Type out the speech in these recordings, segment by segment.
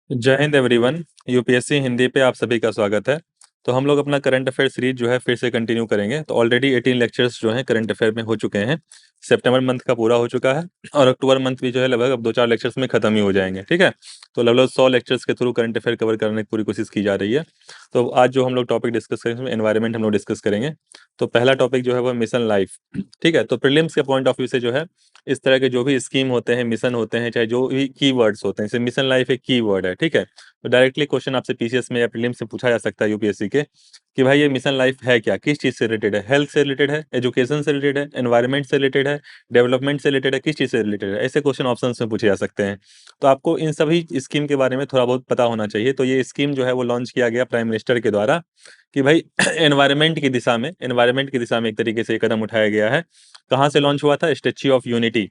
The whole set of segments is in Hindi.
जय हिंद एवरीवन। यूपीएससी हिंदी पे आप सभी का स्वागत है। तो हम लोग अपना करंट अफेयर सीरीज जो है फिर से कंटिन्यू करेंगे। तो ऑलरेडी 18 लेक्चर्स जो हैं करंट अफेयर में हो चुके हैं। सितंबर मंथ का पूरा हो चुका है और अक्टूबर मंथ भी जो है लगभग अब 2-4 लेक्चर्स में खत्म ही हो जाएंगे। ठीक है, तो लगभग 100 लेक्चर्स के थ्रू करंट अफेयर कवर करने की पूरी कोशिश की जा रही है। तो आज जो हम लोग टॉपिक डिस्कस करेंगे उसमें एनवायरमेंट हम लोग डिस्कस करेंगे। तो पहला टॉपिक जो है वो मिशन लाइफ। ठीक है, तो प्रीलिम्स के पॉइंट ऑफ व्यू से जो है इस तरह के जो भी स्कीम होते हैं, मिशन होते हैं, चाहे जो भी कीवर्ड्स होते हैं, जैसे मिशन लाइफ एक कीवर्ड है। ठीक है, तो डायरेक्टली क्वेश्चन आपसे पीसीएस में या प्रीलिम्स से पूछा जा सकता है यूपीएससी के कि भाई ये मिशन लाइफ है क्या, किस चीज़ से रिलेटेड है, हेल्थ से रिलेटेड है, एजुकेशन से रिलेटेड है, एनवायरनमेंट से रिलेटेड है, डेवलपमेंट से रिलेटेड है, किस चीज़ से रिलेटेड है। ऐसे क्वेश्चन ऑप्शन में पूछे जा सकते हैं। तो आपको इन सभी स्कीम के बारे में थोड़ा बहुत पता होना चाहिए। तो ये स्कीम जो है वो लॉन्च किया गया प्राइम मिनिस्टर के द्वारा कि भाई एनवायरमेंट की दिशा में एक तरीके से ये कदम उठाया गया है। कहाँ से लॉन्च हुआ था? स्टेच्यू ऑफ यूनिटी,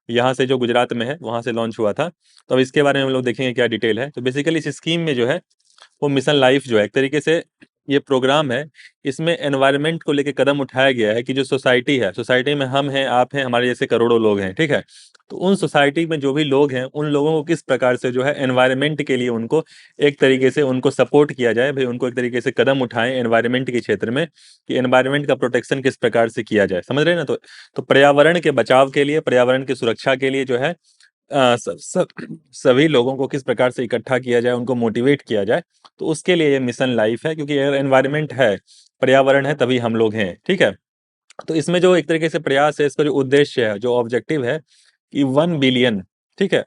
यहाँ से जो गुजरात में है वहाँ से लॉन्च हुआ था। तो अब इसके बारे में हम लोग देखेंगे क्या डिटेल है। तो बेसिकली इस स्कीम में जो है वो मिशन लाइफ जो है एक तरीके से ये प्रोग्राम है। इसमें एनवायरनमेंट को लेके कदम उठाया गया है कि जो सोसाइटी है, सोसाइटी में हम हैं, आप हैं, हमारे जैसे करोड़ों लोग हैं। ठीक है, तो उन सोसाइटी में जो भी लोग हैं उन लोगों को किस प्रकार से जो है एनवायरनमेंट के लिए उनको एक तरीके से उनको सपोर्ट किया जाए, भाई उनको एक तरीके से कदम उठाएं एनवायरनमेंट के क्षेत्र में कि एनवायरनमेंट का प्रोटेक्शन किस प्रकार से किया जाए। समझ रहे हैं ना? तो पर्यावरण के बचाव के लिए, पर्यावरण की सुरक्षा के लिए जो है सभी लोगों को किस प्रकार से इकट्ठा किया जाए, उनको मोटिवेट किया जाए। तो उसके लिए ये मिशन लाइफ है, क्योंकि अगर एनवायरनमेंट है, पर्यावरण है, तभी हम लोग हैं। ठीक है, तो इसमें जो एक तरीके से प्रयास है, इसका जो उद्देश्य है, जो ऑब्जेक्टिव है कि 1 बिलियन, ठीक है,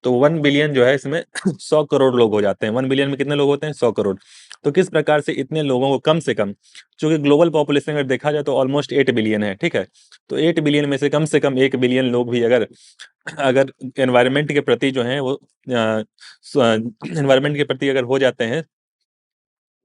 तो 1 बिलियन जो है इसमें 100 करोड़ लोग हो जाते हैं। 1 बिलियन में कितने लोग होते हैं? 100 करोड़। तो किस प्रकार से इतने लोगों को कम से कम, चूंकि ग्लोबल पॉपुलेशन अगर देखा जाए तो ऑलमोस्ट 8 बिलियन है। ठीक है, तो 8 बिलियन में से कम 1 बिलियन लोग भी अगर अगर एनवायरनमेंट के प्रति जो है वो एनवायरनमेंट के प्रति अगर हो जाते हैं,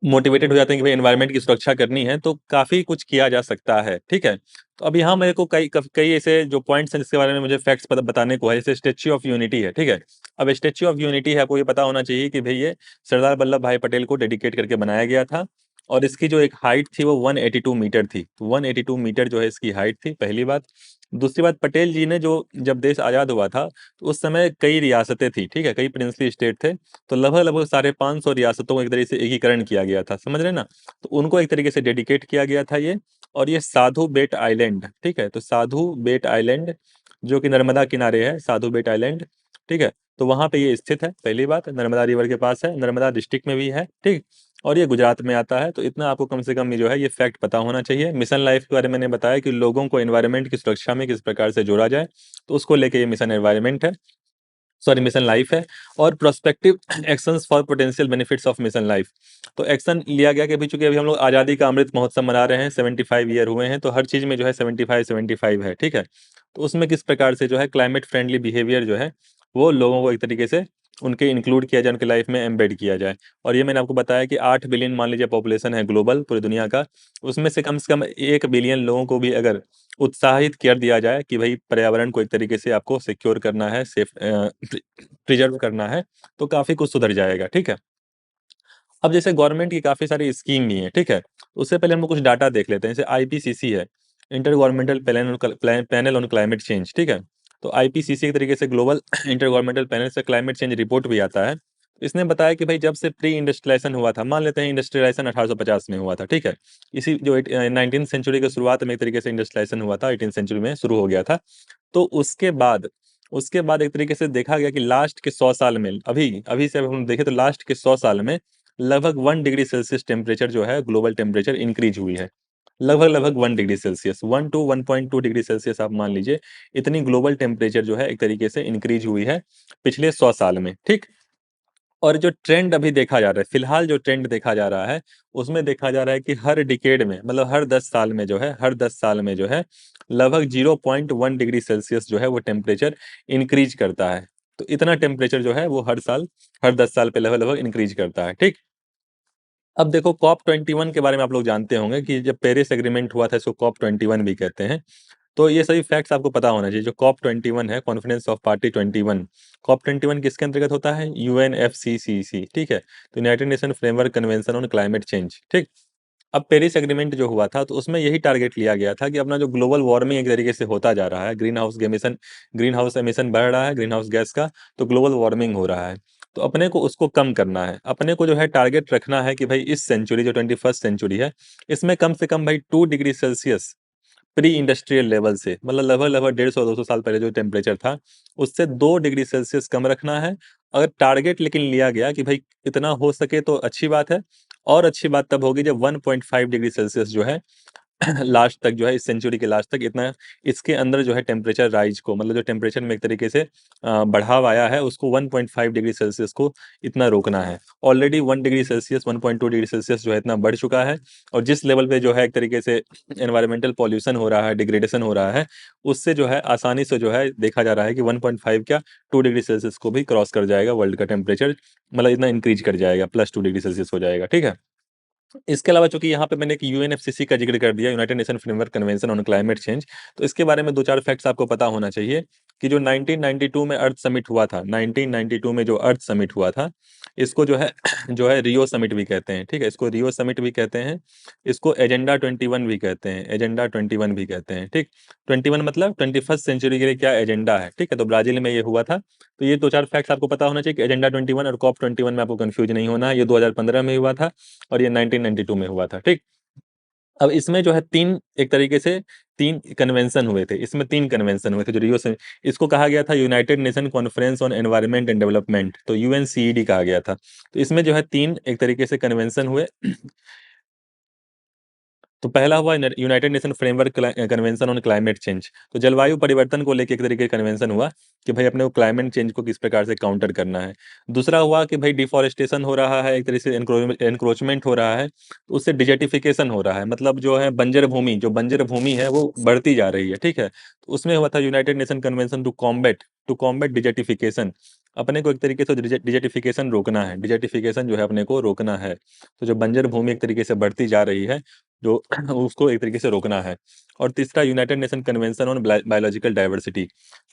मोटिवेटेड हो जाते हैं कि भाई एनवायरनमेंट की सुरक्षा करनी है, तो काफी कुछ किया जा सकता है। ठीक है, तो अब यहाँ मेरे को कई ऐसे जो पॉइंट्स हैं जिसके बारे में मुझे फैक्ट्स बताने को है। जैसे स्टेच्यू ऑफ यूनिटी है। ठीक है, अब स्टेच्यू ऑफ यूनिटी है, आपको ये पता होना चाहिए कि भाई ये सरदार वल्लभ भाई पटेल को डेडिकेट करके बनाया गया था और इसकी जो एक हाइट थी वो 182 मीटर थी। तो 182 मीटर जो है इसकी हाइट थी, पहली बात। दूसरी बात, पटेल जी ने जो जब देश आज़ाद हुआ था तो उस समय कई रियासतें थी। ठीक है, कई प्रिंसली स्टेट थे, तो लगभग लगभग 550 रियासतों को एक तरीके से एकीकरण किया गया था। समझ रहे हैं ना? तो उनको एक तरीके से डेडिकेट किया गया था ये। और ये साधु बेट आइलैंड, ठीक है, तो साधु बेट आइलैंड जो कि नर्मदा किनारे है, साधु बेट आइलैंड। ठीक है, तो वहां पे ये स्थित है। पहली बात, नर्मदा रिवर के पास है, नर्मदा डिस्ट्रिक्ट में भी है। ठीक, और ये गुजरात में आता है। तो इतना आपको कम से कम ये जो है ये फैक्ट पता होना चाहिए। मिशन लाइफ के बारे में मैंने बताया कि लोगों को एनवायरनमेंट की सुरक्षा में किस प्रकार से जोड़ा जाए, तो उसको लेके ये मिशन एनवायरनमेंट है, सॉरी मिशन लाइफ है। और prospective actions for potential benefits of mission life, तो एक्शन लिया गया कि अभी चूंकि अभी हम लोग आज़ादी का अमृत महोत्सव मना रहे हैं, 75 ईयर हुए हैं, तो हर चीज़ में जो है 75 है। ठीक है, तो उसमें किस प्रकार से जो है क्लाइमेट फ्रेंडली बिहेवियर जो है वो लोगों को एक तरीके से उनके इंक्लूड किया जाए, उनके लाइफ में एम्बेड किया जाए। और ये मैंने आपको बताया कि 8 बिलियन मान लीजिए पॉपुलेशन है ग्लोबल, पूरी दुनिया का, उसमें से कम 1 बिलियन लोगों को भी अगर उत्साहित कर दिया जाए कि भाई पर्यावरण को एक तरीके से आपको सिक्योर करना है, सेफ प्रिजर्व करना है, तो काफी कुछ सुधर जाएगा। ठीक है, अब जैसे गवर्नमेंट की काफी सारी स्कीम भी है। ठीक है, उससे पहले हम लोग कुछ डाटा देख लेते हैं। जैसे आईपीसीसी है, inter governmental panel on climate change. ठीक है, तो आईपीसीसी के तरीके से ग्लोबल इंटर गवर्नमेंटल पैनल से क्लाइमेट चेंज रिपोर्ट भी आता है। इसने बताया कि भाई जब से प्री इंडस्ट्रियलाइजेशन हुआ था, मान लेते हैं इंडस्ट्रियलाइजेशन 1850 में हुआ था। ठीक है, इसी जो 19th सेंचुरी के शुरुआत में एक तरीके से इंडस्ट्रियलाइजेशन हुआ था, 18th सेंचुरी में शुरू हो गया था। तो उसके बाद एक तरीके से देखा गया कि लास्ट के 100 साल में, अभी अभी से हम देखें तो लास्ट के 100 साल में लगभग 1 डिग्री सेल्सियस टेम्परेचर जो है ग्लोबल टेम्परेचर इंक्रीज हुई है। लगभग लगभग 1 degree Celsius, 1 to 1.2 degree Celsius आप मान लीजिए, इतनी ग्लोबल टेम्परेचर जो है एक तरीके से इंक्रीज हुई है पिछले 100 साल में। ठीक, और जो ट्रेंड अभी देखा जा रहा है, फिलहाल जो ट्रेंड देखा जा रहा है, उसमें देखा जा रहा है कि हर डिकेड में, मतलब हर 10 साल में जो है, लगभग 0.1 डिग्री सेल्सियस जो है वो टेम्परेचर इंक्रीज करता है। तो इतना टेम्परेचर जो है वो हर साल, हर 10 साल पे लगभग लगभग इंक्रीज करता है। ठीक, अब देखो COP 21 के बारे में आप लोग जानते होंगे कि जब पेरिस एग्रीमेंट हुआ था, इसको COP 21 भी कहते हैं। तो ये सभी फैक्ट्स आपको पता होना चाहिए। जो COP 21 है, कॉन्फ्रेंस ऑफ पार्टी 21, COP 21 किसके अंतर्गत होता है? UNFCCC। ठीक है, तो United nation framework convention on climate change. ठीक, अब पेरिस एग्रीमेंट जो हुआ था तो उसमें यही टारगेट लिया गया था कि अपना जो ग्लोबल वार्मिंग एक तरीके से होता जा रहा है, ग्रीन हाउस एमिशन बढ़ रहा है, ग्रीन हाउस गैस का, तो ग्लोबल वार्मिंग हो रहा है। तो अपने को उसको कम करना है। अपने को जो है टारगेट रखना है कि भाई इस सेंचुरी जो 21st सेंचुरी है, इसमें कम से कम भाई 2 degree Celsius pre industrial level से, मतलब लगभग लगभग 150-200 साल पहले जो टेम्परेचर था, उससे 2 डिग्री सेल्सियस कम रखना है। अगर टारगेट लेकिन लिया गया कि भाई इतना हो सके तो अच्छी बात है, और अच्छी बात तब होगी जब 1.5 डिग्री सेल्सियस जो है लास्ट तक जो है, इस सेंचुरी के लास्ट तक इतना इसके अंदर जो है टेम्परेचर राइज को, मतलब जो टेम्परेचर में एक तरीके से बढ़ाव आया है, उसको 1.5 डिग्री सेल्सियस को इतना रोकना है। Already 1 degree Celsius 1.2 degree Celsius जो है इतना बढ़ चुका है, और जिस लेवल पे जो है एक तरीके से एनवायरमेंटल पॉल्यूशन हो रहा है, डिग्रेडेशन हो रहा है, उससे जो है आसानी से जो है देखा जा रहा है कि 1.5 क्या 2 डिग्री सेल्सियस को भी क्रॉस कर जाएगा वर्ल्ड का टेम्परेचर, मतलब इतना इंक्रीज कर जाएगा, +2 डिग्री सेल्सियस हो जाएगा, ठीक है। इसके अलावा चूंकि यहाँ पे मैंने एक यूएनएफसीसी का जिक्र कर दिया, United nation framework convention on climate change, तो इसके बारे में 2-4 फैक्ट्स आपको पता होना चाहिए कि जो 1992 में अर्थ समिट हुआ था, 1992 में जो अर्थ समिट हुआ था, इसको जो है जो है रियो समिट भी कहते हैं, ठीक है, इसको रियो समिट भी कहते हैं, इसको एजेंडा 21 भी कहते हैं, एजेंडा 21 भी कहते हैं, ठीक। 21 मतलब 21st सेंचुरी के लिए क्या एजेंडा है, ठीक है, तो ब्राजील में ये हुआ था। तो ये 2-4 फैक्ट्स आपको पता होना चाहिए कि एजेंडा 21 और कॉप 21 में आपको कंफ्यूज नहीं होना है, ये 2015 में हुआ था और ये 1992 में हुआ था, ठीक। अब इसमें जो है 3 एक तरीके से 3 कन्वेंशन हुए थे, इसमें 3 कन्वेंशन हुए थे जो रियो से, इसको कहा गया था united nation conference on environment and development, तो यूएनसीईडी कहा गया था। तो इसमें जो है 3 एक तरीके से कन्वेंशन हुए। तो पहला हुआ United nation framework convention on climate change, तो जलवायु परिवर्तन को लेकर एक तरीके का कन्वेंशन हुआ कि भाई अपने को क्लाइमेट चेंज को किस प्रकार से काउंटर करना है। दूसरा हुआ कि भाई डिफॉरेस्टेशन हो रहा है, एक तरह से एनक्रोचमेंट हो रहा है, तो उससे डिजर्टिफिकेशन हो रहा है, मतलब जो है बंजर भूमि, जो बंजर भूमि है वो बढ़ती जा रही है, ठीक है। तो उसमें हुआ था united nation convention to combat desertification, अपने को एक तरीके से डिजर्टिफिकेशन रोकना है, डिजर्टिफिकेशन जो है अपने को रोकना है। तो जो बंजर भूमि एक तरीके से बढ़ती जा रही है, जो उसको एक तरीके से रोकना है। और तीसरा United nation convention on biological diversity,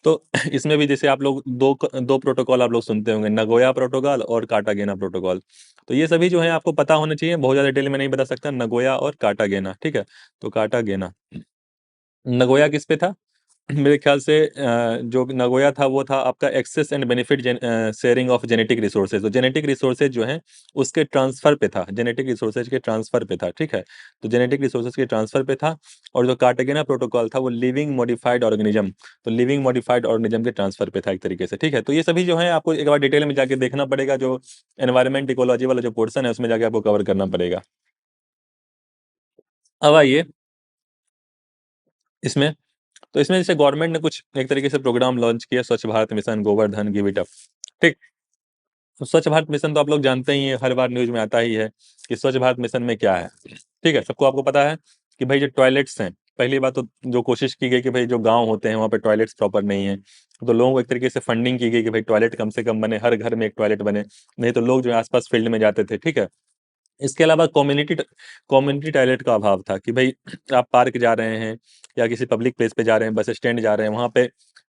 तो इसमें भी जैसे आप लोग दो प्रोटोकॉल आप लोग सुनते होंगे, नगोया प्रोटोकॉल और कार्टागेना प्रोटोकॉल, तो ये सभी जो है आपको पता होना चाहिए, बहुत ज़्यादा डिटेल में नहीं बता सकता, नगोया और कार्टागेना, ठीक है। तो कार्टागेना, नगोया किस पे था? मेरे ख्याल से जो नगोया था वो था आपका access and benefit sharing of genetic resources, तो जेनेटिक रिसोर्सेज जो हैं उसके ट्रांसफर पे था, जेनेटिक रिसोर्सेज के ट्रांसफर पे था, ठीक है। तो जेनेटिक रिसोर्सेज के ट्रांसफर पे था। और जो कार्टेगेना प्रोटोकॉल था वो लिविंग मॉडिफाइड ऑर्गेनिज्म, तो लिविंग मॉडिफाइड ऑर्गेनिज्म के ट्रांसफर पे था एक तरीके से, ठीक है। तो ये सभी जो है आपको एक बार डिटेल में जाके देखना पड़ेगा, जो एनवायरमेंट इकोलॉजी वाला जो पोर्सन है उसमें जाके आपको कवर करना पड़ेगा। अब आइए इसमें, तो इसमें जैसे गवर्नमेंट ने कुछ एक तरीके से प्रोग्राम लॉन्च किया, स्वच्छ Bharat mission, Govardhan, give it up, ठीक। तो स्वच्छ भारत मिशन तो आप लोग जानते ही हैं, हर बार न्यूज में आता ही है कि स्वच्छ भारत मिशन में क्या है, ठीक है, सबको आपको पता है कि भाई जो टॉयलेट्स हैं, पहली बात तो जो कोशिश की गई कि भाई जो गांव होते हैं वहाँ पे टॉयलेट्स प्रॉपर नहीं है, तो लोगों को एक तरीके से फंडिंग की गई कि भाई टॉयलेट कम से कम बने, हर घर में एक टॉयलेट बने, नहीं तो लोग जो है आसपास फील्ड में जाते थे, ठीक है। इसके अलावा कम्युनिटी टॉयलेट का अभाव था कि भाई आप पार्क जा रहे हैं या किसी पब्लिक प्लेस पे जा रहे हैं, बस स्टैंड जा रहे हैं, वहाँ पे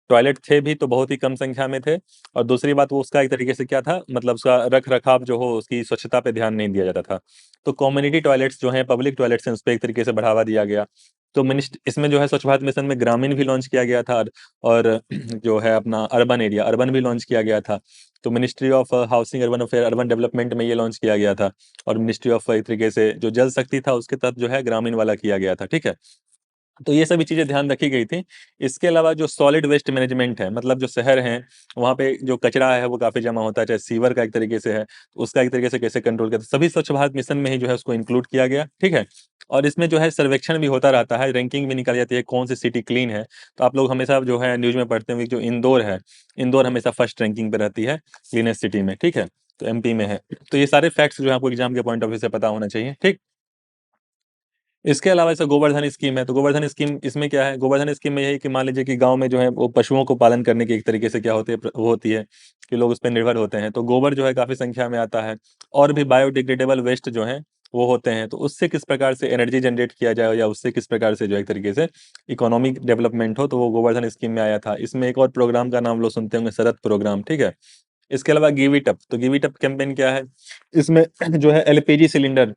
टॉयलेट थे भी तो बहुत ही कम संख्या में थे। और दूसरी बात वो उसका एक तरीके से क्या था, मतलब उसका रख रखाव जो हो, उसकी स्वच्छता पे ध्यान नहीं दिया जाता था। तो कम्युनिटी टॉयलेट्स जो हैं, पब्लिक टॉयलेट्स हैं, उस पर एक तरीके से बढ़ावा दिया गया। तो मिनिस्ट इसमें जो है स्वच्छ भारत मिशन में ग्रामीण भी लॉन्च किया गया था, और जो है अपना अर्बन एरिया, अर्बन भी लॉन्च किया गया था। तो ministry of housing, urban affair, urban development में ये लॉन्च किया गया था। और मिनिस्ट्री ऑफ एक तरीके से जो जल शक्ति था उसके तहत जो है ग्रामीण वाला किया गया था, ठीक है। तो ये सभी चीजें ध्यान रखी गई थी। इसके अलावा जो सॉलिड वेस्ट मैनेजमेंट है, मतलब जो शहर हैं वहाँ पे जो कचरा है वो काफी जमा होता है, चाहे सीवर का एक तरीके से है, तो उसका एक तरीके से कैसे कंट्रोल किया, तो सभी स्वच्छ भारत मिशन में ही जो है उसको इंक्लूड किया गया, ठीक है। और इसमें जो है सर्वेक्षण भी होता रहता है, रैंकिंग भी निकाली जाती है कौन सी सिटी क्लीन है। तो आप लोग हमेशा जो है न्यूज में पढ़ते होंगे, जो इंदौर है, इंदौर हमेशा फर्स्ट रैंकिंग पे रहती है क्लीनेस्ट सिटी में, ठीक है। तो एमपी में है। तो ये सारे फैक्ट्स जो है आपको एग्जाम के पॉइंट ऑफ व्यू से पता होना चाहिए, ठीक। इसके अलावा ऐसा गोवर्धन स्कीम है, तो गोवर्धन स्कीम इसमें क्या है, गोवर्धन स्कीम में यही कि मान लीजिए कि गांव में जो है वो पशुओं को पालन करने की एक तरीके से क्या होती है, वो होती है कि लोग उस पर निर्भर होते हैं, तो गोबर जो है काफी संख्या में आता है। और भी बायोडिग्रेडेबल वेस्ट जो है वो होते हैं, तो उससे किस प्रकार से एनर्जी जनरेट किया जाए या उससे किस प्रकार से जो है एक तरीके से इकोनॉमिक डेवलपमेंट हो, तो वो गोवर्धन स्कीम में आया था। इसमें एक और प्रोग्राम का नाम लोग सुनते होंगे, शरद प्रोग्राम, ठीक है। इसके अलावा गिव इट अप, तो गिव इट अप कैंपेन क्या है, इसमें जो है एलपीजी सिलेंडर,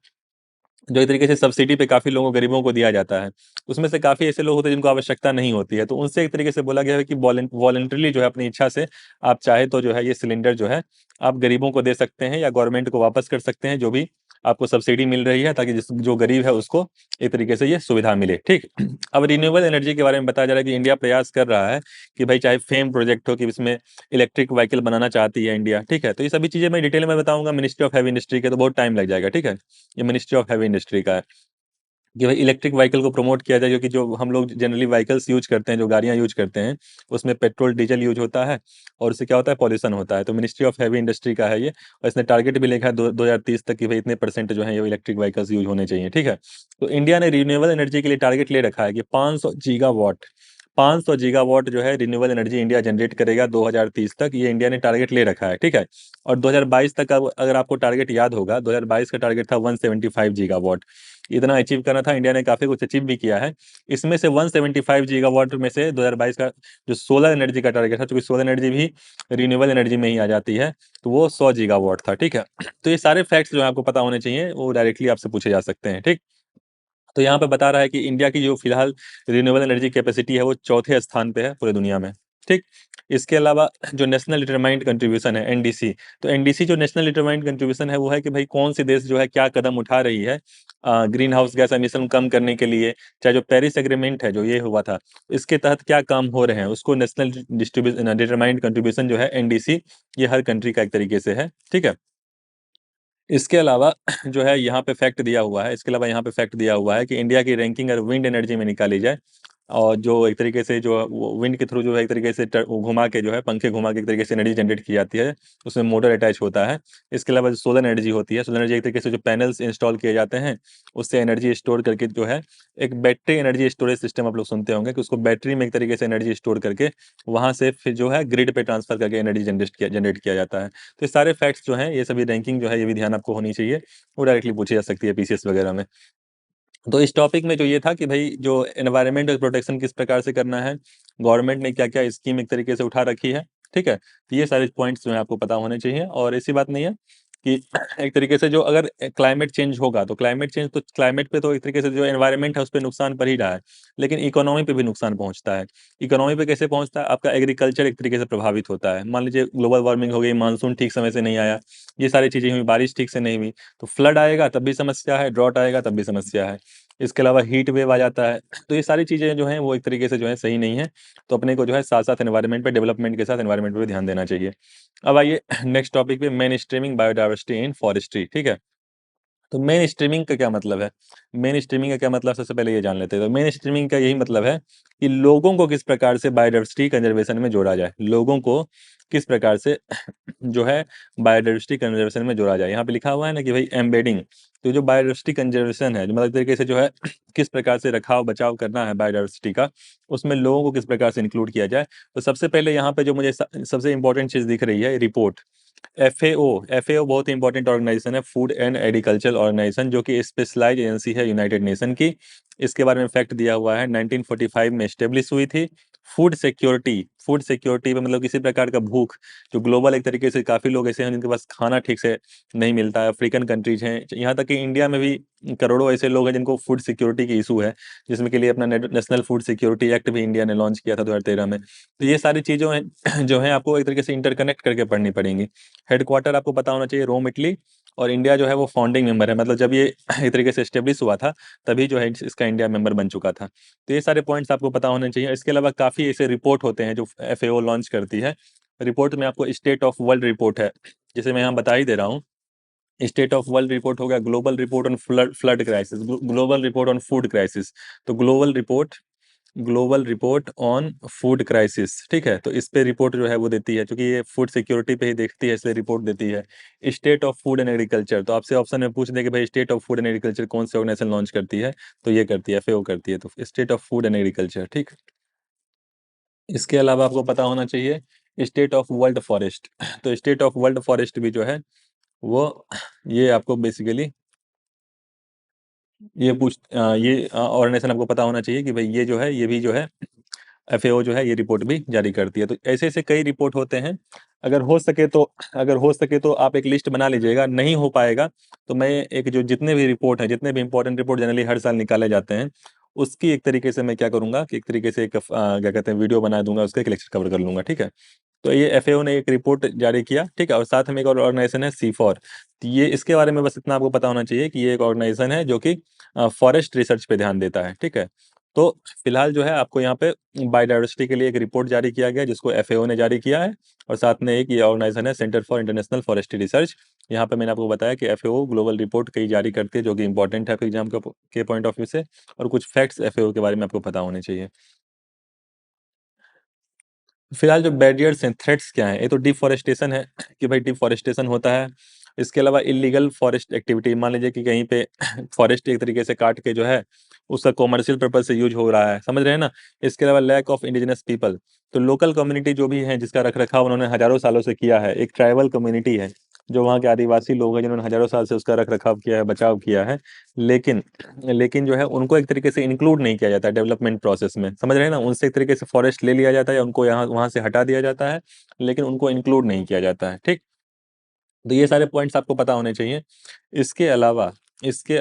जो एक तरीके से सब्सिडी पे काफ़ी लोगों गरीबों को दिया जाता है। उसमें से काफ़ी ऐसे लोग होते हैं जिनको आवश्यकता नहीं होती है, तो उनसे एक तरीके से बोला गया है कि वॉलंटरली जो है अपनी इच्छा से आप चाहे तो जो है ये सिलेंडर जो है आप गरीबों को दे सकते हैं या गवर्नमेंट को वापस कर सकते हैं, जो भी आपको सब्सिडी मिल रही है, ताकि जिस जो गरीब है उसको एक तरीके से ये सुविधा मिले। ठीक। अब रिन्यूएबल एनर्जी के बारे में बताया जा रहा है कि इंडिया प्रयास कर रहा है कि भाई चाहे फेम प्रोजेक्ट हो कि इसमें इलेक्ट्रिक व्हीकल बनाना चाहती है इंडिया। ठीक है, तो ये सभी चीज़ें मैं डिटेल में बताऊंगा मिनिस्ट्री ऑफ हैवी इंडस्ट्री के, तो बहुत टाइम लग जाएगा। ठीक है, ये मिनिस्ट्री ऑफ हैवी इंडस्ट्री का है कि भाई इलेक्ट्रिक व्हीकल को प्रमोट किया जाए, क्योंकि जो हम लोग जनरली व्हीकल्स यूज करते हैं, जो गाड़ियां यूज करते हैं, उसमें पेट्रोल डीजल यूज होता है और उससे क्या होता है, पॉल्यूशन होता है। तो मिनिस्ट्री ऑफ हैवी इंडस्ट्री का है ये, और इसने टारगेट भी लिखा है 2030 तक कि भाई इतने परसेंट जो है ये इलेक्ट्रिक व्हीकल्स यूज होने चाहिए। ठीक है, तो इंडिया ने रिन्यूएबल एनर्जी के लिए टारगेट ले रखा है कि 500 गीगावाट जो है रिन्यूएबल एनर्जी इंडिया जनरेट करेगा 2030 तक, ये इंडिया ने टारगेट ले रखा है। ठीक है, और 2022 तक अगर आपको टारगेट याद होगा, 2022 का टारगेट था 175 गीगावाट, इतना अचीव करना था। इंडिया ने काफी कुछ अचीव भी किया है। इसमें से 175 गीगावाट में से 2022 का जो सोलर एनर्जी का टारगेट था, क्योंकि सोलर एनर्जी भी रिन्यूएबल एनर्जी में ही आ जाती है, तो वो 100 गीगावाट था। ठीक है, तो ये सारे फैक्ट्स जो है आपको पता होने चाहिए, वो डायरेक्टली आपसे पूछे जा सकते हैं। ठीक, तो यहाँ पे बता रहा है कि इंडिया की जो फिलहाल रिन्यूएबल एनर्जी कैपेसिटी है वो चौथे स्थान पे है पूरे दुनिया में। ठीक, इसके अलावा जो नेशनल डिटरमाइंड कंट्रीब्यूशन है एनडीसी, तो एनडीसी जो नेशनल डिटरमाइंड कंट्रीब्यूशन है वो है कि भाई कौन सी देश जो है क्या कदम उठा रही है ग्रीन हाउस गैस एमिशन कम करने के लिए, चाहे जो पेरिस एग्रीमेंट है जो ये हुआ था, इसके तहत क्या काम हो रहे हैं, उसको नेशनल डिटरमाइंड कंट्रीब्यूशन जो है एनडीसी, ये हर कंट्री का एक तरीके से है। ठीक है, इसके अलावा जो है यहाँ पे फैक्ट दिया हुआ है, इसके अलावा यहाँ पे फैक्ट दिया हुआ है कि इंडिया की रैंकिंग अगर विंड एनर्जी में निकाली जाए, और जो एक तरीके से जो विंड के थ्रू जो है एक तरीके से वो घुमा के जो है पंखे घुमा के एक तरीके से एनर्जी जनरेट की जाती है, उसमें मोटर अटैच होता है। इसके अलावा जो सोलर एनर्जी होती है, सोलर एनर्जी एक तरीके से जो पैनल्स इंस्टॉल किए जाते हैं, उससे एनर्जी स्टोर करके जो है एक बैटरी एनर्जी स्टोरेज सिस्टम आप लोग सुनते होंगे कि उसको बैटरी में एक तरीके से एनर्जी स्टोर करके वहां से फिर जो है ग्रिड पे ट्रांसफर करके एनर्जी जनरेट किया जाता है। तो ये सारे फैक्ट्स जो हैं, ये सभी रैंकिंग जो है ये भी ध्यान आपको होनी चाहिए, वो डायरेक्टली पूछी जा सकती है पीसीएस वगैरह में। तो इस टॉपिक में जो ये था कि भाई जो एनवायरमेंट प्रोटेक्शन किस प्रकार से करना है, गवर्नमेंट ने क्या क्या स्कीम एक तरीके से उठा रखी है। ठीक है, तो ये सारे पॉइंट्स जो है आपको पता होने चाहिए, और ऐसी बात नहीं है कि एक तरीके से जो अगर क्लाइमेट चेंज होगा तो क्लाइमेट पे तो एक तरीके से जो एनवायरमेंट है उस पर नुकसान पड़ ही रहा है, लेकिन इकोनॉमी पे भी नुकसान पहुंचता है। इकोनॉमी पे कैसे पहुंचता है, आपका एग्रीकल्चर एक तरीके से प्रभावित होता है। मान लीजिए ग्लोबल वार्मिंग हो गई, मानसून ठीक समय से नहीं आया, ये सारी चीजें हुई, बारिश ठीक से नहीं हुई, तो फ्लड आएगा तब भी समस्या है, ड्रॉट आएगा तब भी समस्या है। इसके अलावा हीट वेव आ जाता है, तो ये सारी चीज़ें जो हैं वो एक तरीके से जो है सही नहीं है। तो अपने को जो है साथ साथ एनवायरनमेंट पे, डेवलपमेंट के साथ एनवायरनमेंट पे भी ध्यान देना चाहिए। अब आइए नेक्स्ट टॉपिक पे, main streaming biodiversity in forestry. ठीक है, तो मेन स्ट्रीमिंग का क्या मतलब है, मेन स्ट्रीमिंग का क्या मतलब, सबसे पहले ये जान लेते हैं। तो मेन स्ट्रीमिंग का यही मतलब है कि लोगों को किस प्रकार से बायोडाइवर्सिटी कंजर्वेशन में जोड़ा जाए, लोगों को किस प्रकार से जो है बायोडाइवर्सिटी कंजर्वेशन में जोड़ा जाए। यहाँ पे लिखा हुआ है ना कि भाई एम्बेडिंग, तो जो बायोडाइवर्सिटी कंजर्वेशन है, जो मतलब एक तरीके से जो है किस प्रकार से रखाव बचाव करना है बायोडाइवर्सिटी का, उसमें लोगों को किस प्रकार से इंक्लूड किया जाए। तो सबसे पहले यहाँ पे जो मुझे सबसे इंपॉर्टेंट चीज़ दिख रही है, रिपोर्ट। एफएओ बहुत ही इंपॉर्टेंट ऑर्गेनाइजेशन है, फूड एंड एग्रीकल्चर ऑर्गेनाइजेशन, जो कि स्पेशलाइज एजेंसी है यूनाइटेड नेशन की। इसके बारे में फैक्ट दिया हुआ है, 1945 में स्टेब्लिश हुई थी। फूड सिक्योरिटी पे मतलब किसी प्रकार का भूख, जो ग्लोबल एक तरीके से काफ़ी लोग ऐसे हैं जिनके पास खाना ठीक से नहीं मिलता है, अफ्रीकन कंट्रीज हैं, यहाँ तक कि इंडिया में भी करोड़ों ऐसे लोग हैं जिनको फूड सिक्योरिटी की इशू है, जिसमें के लिए अपना नेशनल फूड सिक्योरिटी एक्ट भी इंडिया ने लॉन्च किया था 2013 में। तो ये सारी चीज़ों हैं जो हैं आपको एक तरीके से इंटरकनेक्ट करके पढ़नी पड़ेंगी। हेडक्वार्टर आपको पता होना चाहिए रोम इटली, और इंडिया जो है वो फाउंडिंग मेंबर है, मतलब जब ये एक तरीके से एस्टेब्लिश हुआ था तभी जो है इसका इंडिया मेंबर बन चुका था। तो ये सारे पॉइंट्स आपको पता होने चाहिए। इसके अलावा काफ़ी ऐसे रिपोर्ट होते हैं जो एफएओ लॉन्च करती है। रिपोर्ट में आपको स्टेट ऑफ वर्ल्ड रिपोर्ट है, जैसे मैं यहाँ बता ही दे रहा हूँ। स्टेट ऑफ वर्ल्ड रिपोर्ट हो गया, global report on flood crisis, global report on food crisis. तो global report on food crisis, ठीक है, तो इस पे रिपोर्ट जो है वो देती है, क्योंकि ये फूड सिक्योरिटी पे ही देखती है, इसलिए रिपोर्ट देती है। State of food and agriculture, तो आपसे ऑप्शन में पूछ दे कि भाई state of food and agriculture कौन सी ऑर्गेनाइजेशन लॉन्च करती है, तो ये करती है, एफएओ करती है, तो state of food and agriculture. ठीक, इसके अलावा आपको पता होना चाहिए स्टेट ऑफ वर्ल्ड फॉरेस्ट। तो स्टेट ऑफ वर्ल्ड फॉरेस्ट भी जो है वो, ये आपको बेसिकली ये ऑर्गेनाइजेशन आपको पता होना चाहिए कि भाई ये जो है ये भी जो है एफएओ जो है ये रिपोर्ट भी जारी करती है। तो ऐसे ऐसे कई रिपोर्ट होते हैं। अगर हो सके तो अगर हो सके तो आप एक लिस्ट बना लीजिएगा। नहीं हो पाएगा तो मैं एक जो जितने भी रिपोर्ट हैं, जितने भी इंपॉर्टेंट रिपोर्ट जनरली हर साल निकाले जाते हैं, उसकी एक तरीके से मैं क्या करूंगा कि एक तरीके से एक क्या कहते हैं वीडियो बना दूंगा, उसका एक लेक्चर कवर कर लूंगा। ठीक है। तो ये एफएओ ने एक रिपोर्ट जारी किया। ठीक है। और साथ में एक और ऑर्गेनाइजेशन है C4। ये इसके बारे में बस इतना आपको पता होना चाहिए कि ये एक ऑर्गेनाइजेशन है जो कि फॉरेस्ट रिसर्च पे ध्यान देता है। ठीक है। तो फिलहाल जो है आपको यहाँ पे बायोडाइवर्सिटी के लिए एक रिपोर्ट जारी किया गया जिसको एफएओ ने जारी किया है। और साथ में एक ये ऑर्गेनाइजेशन है centre for international forestry research. यहाँ पे मैंने आपको बताया कि एफएओ ग्लोबल रिपोर्ट कई जारी करती है जो कि इंपॉर्टेंट है एग्जाम के पॉइंट ऑफ व्यू से। और कुछ फैक्ट्स एफएओ के बारे में आपको पता होने चाहिए। फिलहाल जो बैरियर्स हैं, थ्रेट्स क्या हैं? ये तो डिफॉरेस्टेशन है कि भाई डिफॉरेस्टेशन होता है। इसके अलावा इलीगल फॉरेस्ट एक्टिविटी, मान लीजिए कि कहीं पे फॉरेस्ट एक तरीके से काट के जो है उसका कॉमर्शियल पर्पज से यूज हो रहा है, समझ रहे हैं ना। इसके अलावा लैक ऑफ इंडिजिनस पीपल, तो लोकल कम्युनिटी जो भी है जिसका रख रखाव उन्होंने हजारों सालों से किया है, एक ट्राइबल कम्युनिटी है जो वहाँ के आदिवासी लोग हैं जिन्होंने हजारों साल से उसका रख रखाव किया है, बचाव किया है। लेकिन लेकिन जो है उनको एक तरीके से इंक्लूड नहीं किया जाता है डेवलपमेंट प्रोसेस में, समझ रहे हैं ना। उनसे एक तरीके से फॉरेस्ट ले लिया जाता है, उनको यहाँ वहाँ से हटा दिया जाता है, लेकिन उनको इंक्लूड नहीं किया जाता है। ठीक। तो ये सारे पॉइंट्स आपको पता होने चाहिए। इसके अलावा इसके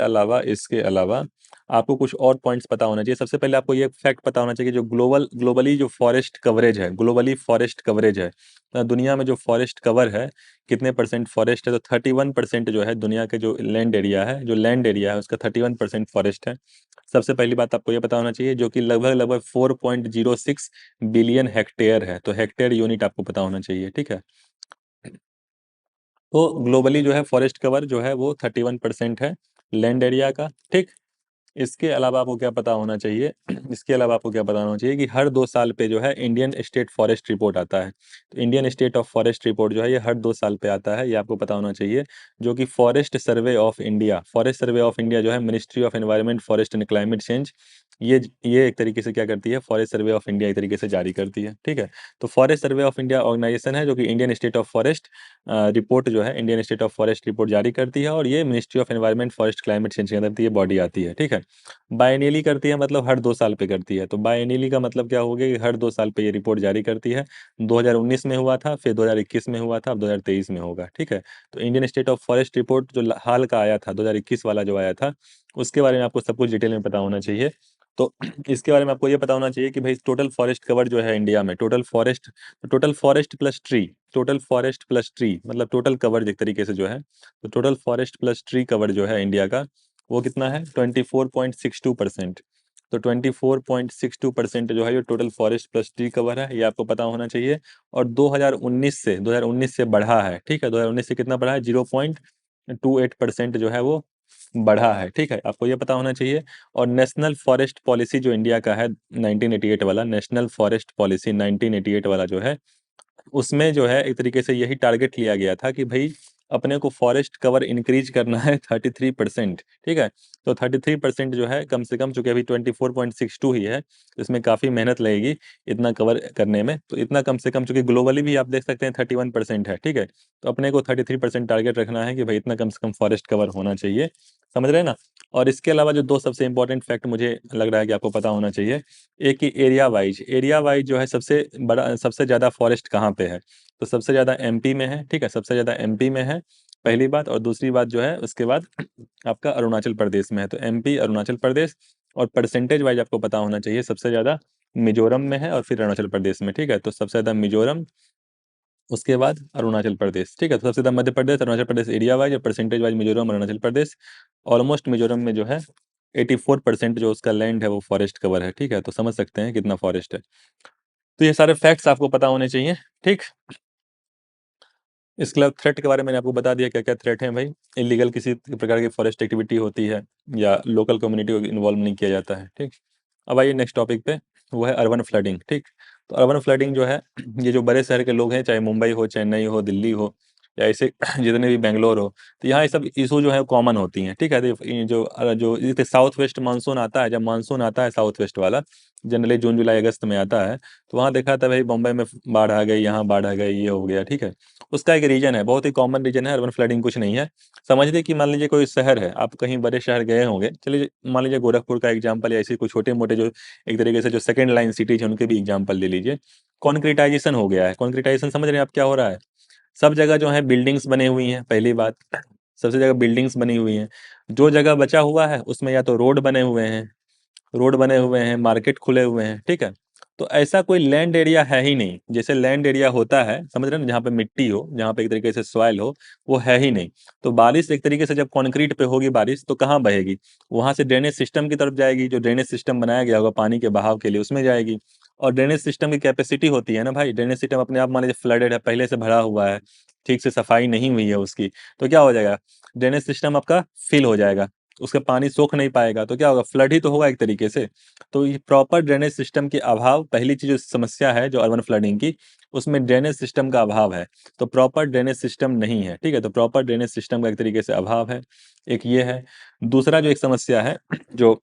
अलावा आपको कुछ और पॉइंट्स पता होना चाहिए। सबसे पहले आपको ये फैक्ट पता होना चाहिए, जो ग्लोबली जो फॉरेस्ट कवरेज है, ग्लोबली फॉरेस्ट कवरेज है, तो दुनिया में जो फॉरेस्ट कवर है, कितने परसेंट फॉरेस्ट है, तो 31% जो है दुनिया के जो लैंड एरिया है, उसका 31% फॉरेस्ट है। सबसे पहली बात आपको ये पता होना चाहिए, जो कि लगभग लगभग 4.06 बिलियन हेक्टेयर है। तो हेक्टेयर यूनिट आपको पता होना चाहिए। ठीक है। तो ग्लोबली जो है फॉरेस्ट कवर जो है वो 31% है लैंड एरिया का। ठीक। इसके अलावा आपको क्या पता होना चाहिए इसके अलावा आपको क्या पता होना चाहिए कि हर 2 साल पे जो है इंडियन स्टेट फॉरेस्ट रिपोर्ट आता है। तो Indian state of forest report जो है ये हर 2 साल पे आता है, ये आपको पता होना चाहिए। जो कि फॉरेस्ट सर्वे ऑफ इंडिया जो है ministry of environment, forest and climate change, ये एक तरीके से क्या करती है, फॉरेस्ट सर्वे ऑफ इंडिया एक तरीके से जारी करती है। ठीक है। तो forest survey of India organisation है जो कि Indian state of forest report जो है, Indian state of forest report जारी करती है। और ये ministry of environment, forest climate change के अंदर ये बॉडी आती है। ठीक है। बायनियली करती है, मतलब हर 2 साल पे करती है। तो बायनियली का मतलब क्या हो गया कि हर 2 साल पे ये रिपोर्ट जारी करती है। 2019 में हुआ था, फिर 2021 में हुआ था, अब 2023 में होगा। ठीक है। तो Indian state of forest report जो हाल का आया था, 2021 वाला जो आया था, उसके बारे में आपको सब कुछ डिटेल में पता होना चाहिए। तो इसके बारे में आपको ये पता होना चाहिए कि भाई टोटल फॉरेस्ट कवर जो है इंडिया में, टोटल फॉरेस्ट प्लस ट्री, मतलब टोटल कवर एक तरीके से जो है, तो total forest plus tree cover जो है इंडिया का, वो कितना है, 24.62%। तो 24.62% जो है ये total forest plus tree cover है, ये आपको पता होना चाहिए। और 2019 से बढ़ा है। ठीक है। 2019 से कितना बढ़ा है, 0.28% जो है वो बढ़ा है। ठीक है। आपको ये पता होना चाहिए। और नेशनल फॉरेस्ट पॉलिसी जो इंडिया का है, 1988 वाला नेशनल फॉरेस्ट पॉलिसी 1988 वाला जो है, उसमें जो है एक तरीके से यही टारगेट लिया गया था कि भाई अपने को फॉरेस्ट कवर इंक्रीज करना है 33%। ठीक है। तो 33% जो है कम से कम, चूंकि अभी 24.62 ही है, इसमें काफ़ी मेहनत लगेगी इतना कवर करने में। तो इतना कम से कम, चूंकि ग्लोबली भी आप देख सकते हैं 31% है। ठीक है। तो अपने को 33% टारगेट रखना है कि भाई इतना कम से कम फॉरेस्ट कवर होना चाहिए, समझ रहे हैं ना। और इसके अलावा जो दो सबसे इंपॉर्टेंट फैक्ट मुझे लग रहा है कि आपको पता होना चाहिए, एक ही एरिया वाइज जो है सबसे ज़्यादा फॉरेस्ट कहाँ पे है, तो सबसे ज़्यादा एमपी में है। ठीक है। सबसे ज़्यादा एमपी में है, पहली बात। और दूसरी बात जो है उसके बाद आपका अरुणाचल प्रदेश में है। तो एमपी, अरुणाचल प्रदेश। और परसेंटेज वाइज आपको पता होना चाहिए, सबसे ज़्यादा मिजोरम में है और फिर अरुणाचल प्रदेश में। ठीक है। तो सबसे ज़्यादा मिजोरम, उसके बाद अरुणाचल प्रदेश। ठीक है। तो सबसे ज़्यादा मध्य प्रदेश, अरुणाचल प्रदेश एरिया वाइज, और percentage wise Mizoram, Arunachal Pradesh. Almost Mizoram में जो है 84% जो उसका लैंड है वो फॉरेस्ट कवर है। ठीक है। तो समझ सकते हैं कितना फॉरेस्ट है। तो ये सारे फैक्ट्स आपको पता होने चाहिए। ठीक। इसके अलावा थ्रेट के बारे में मैंने आपको बता दिया क्या क्या थ्रेट है भाई। इलीगल किसी प्रकार की फॉरेस्ट एक्टिविटी होती है, या लोकल कम्युनिटी को इन्वॉल्व नहीं किया जाता है। ठीक। अब आइए नेक्स्ट टॉपिक पे, वो है अर्बन फ्लडिंग। ठीक। तो अर्बन फ्लडिंग जो है, ये जो बड़े शहर के लोग हैं, चाहे मुंबई हो, चेन्नई हो, दिल्ली हो, या ऐसे जितने भी बेंगलोर हो, तो यहाँ ये सब इशू जो है कॉमन होती हैं। ठीक है। तो ये जो जो साउथ वेस्ट मानसून आता है, जब मानसून आता है साउथ वेस्ट वाला, जनरली जून जुलाई अगस्त में आता है। तो वहाँ देखा था भाई बॉम्बे में बाढ़ आ गई, यहाँ बाढ़ आ गई, ये हो गया, ठीक है। उसका एक रीजन है, बहुत ही कॉमन रीजन है, अर्बन फ्लडिंग कुछ नहीं है। समझ लीजिए कि मान लीजिए कोई शहर है, आप कहीं बड़े शहर गए होंगे, चलिए मान लीजिए गोरखपुर का एग्जाम्पल, या ऐसे कुछ छोटे मोटे जो एक तरीके से जो सेकंड लाइन सिटीज है उनके भी एग्जाम्पल ले लीजिए। कॉन्क्रीटाइजेशन हो गया है। कॉन्क्रीटाइजेशन समझ रहे हैं आप क्या हो रहा है? सब जगह जो है बिल्डिंग्स बनी हुई हैं, पहली बात, सबसे जगह बिल्डिंग्स बनी हुई हैं। जो जगह बचा हुआ है उसमें या तो रोड बने हुए हैं, मार्केट खुले हुए हैं, ठीक है। तो ऐसा कोई लैंड एरिया है ही नहीं। जैसे लैंड एरिया होता है, समझ रहे हैं ना, जहाँ पे मिट्टी हो, जहाँ पे एक तरीके से सॉइल हो, वो है ही नहीं। तो बारिश एक तरीके से जब कंक्रीट पे होगी बारिश, तो कहाँ बहेगी? वहां से ड्रेनेज सिस्टम की तरफ जाएगी, जो ड्रेनेज सिस्टम बनाया गया होगा पानी के बहाव के लिए, उसमें जाएगी। और ड्रेनेज सिस्टम की कैपेसिटी होती है ना भाई, ड्रेनेज सिस्टम अपने आप मान लीजिए फ्लडेड है, पहले से भरा हुआ है, ठीक से सफाई नहीं हुई है उसकी, तो क्या हो जाएगा? ड्रेनेज सिस्टम आपका फिल हो जाएगा, उसका पानी सोख नहीं पाएगा, तो क्या होगा? फ्लड ही तो होगा एक तरीके से। तो ये प्रॉपर ड्रेनेज सिस्टम के अभाव, पहली चीज जो समस्या है जो अर्बन फ्लडिंग की, उसमें ड्रेनेज सिस्टम का अभाव है। तो प्रॉपर ड्रेनेज सिस्टम नहीं है, ठीक है, तो प्रॉपर ड्रेनेज सिस्टम का एक तरीके से अभाव है, एक ये है। दूसरा जो एक समस्या है जो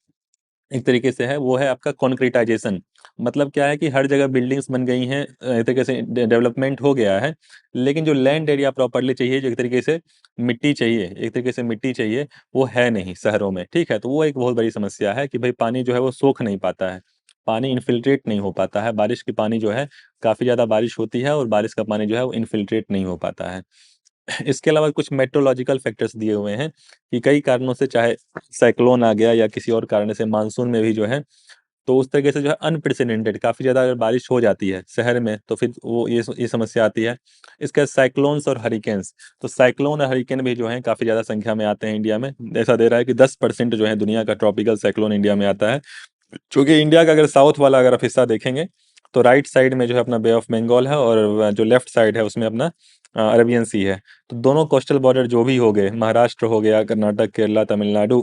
एक तरीके से है, वो है आपका कॉन्क्रीटाइजेशन। मतलब क्या है कि हर जगह बिल्डिंग्स बन गई हैं, एक तरीके से डेवलपमेंट हो गया है, लेकिन जो लैंड एरिया प्रॉपरली चाहिए, जो एक तरीके से मिट्टी चाहिए, एक तरीके से मिट्टी चाहिए, वो है नहीं शहरों में, ठीक है। तो वो एक बहुत बड़ी समस्या है कि भाई पानी जो है वो सोख नहीं पाता है, पानी इन्फिल्ट्रेट नहीं हो पाता है। बारिश की पानी जो है, काफ़ी ज़्यादा बारिश होती है और बारिश का पानी जो है वो इन्फिल्ट्रेट नहीं हो पाता है। इसके अलावा कुछ मेट्रोलॉजिकल फैक्टर्स दिए हुए हैं कि कई कारणों से, चाहे साइक्लोन आ गया या किसी और कारण से, मानसून में भी जो है, तो उस तरीके से जो है अनप्रेसिडेंटेड काफ़ी ज़्यादा अगर बारिश हो जाती है शहर में, तो फिर वो ये समस्या आती है। इसके साइक्लोन्स और हरिकेन्स, तो साइक्लोन और हरिकेन भी जो है काफ़ी ज़्यादा संख्या में आते हैं इंडिया में। ऐसा दे रहा है कि 10% जो है दुनिया का ट्रॉपिकल साइक्लोन इंडिया में आता है। चूंकि इंडिया का अगर साउथ वाला अगर आप हिस्सा देखेंगे, तो राइट साइड में जो है अपना बे ऑफ बंगाल है, और जो लेफ्ट साइड है उसमें अपना अरेबियन सी है। तो दोनों कोस्टल बॉर्डर जो भी हो गए, महाराष्ट्र हो गया, कर्नाटक, केरला, तमिलनाडु,